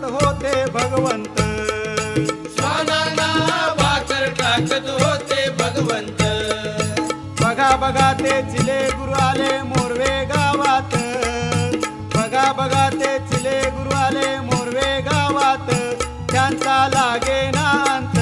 होते भगवंत, श्वानांना भाकर टाकत होते भगवंत. बघा बघा ते चिले गुरु आले मोरवे गावात, बघा बघा ते चिले गुरु आले मोरवे गावात, त्यांचा लागे ना अंत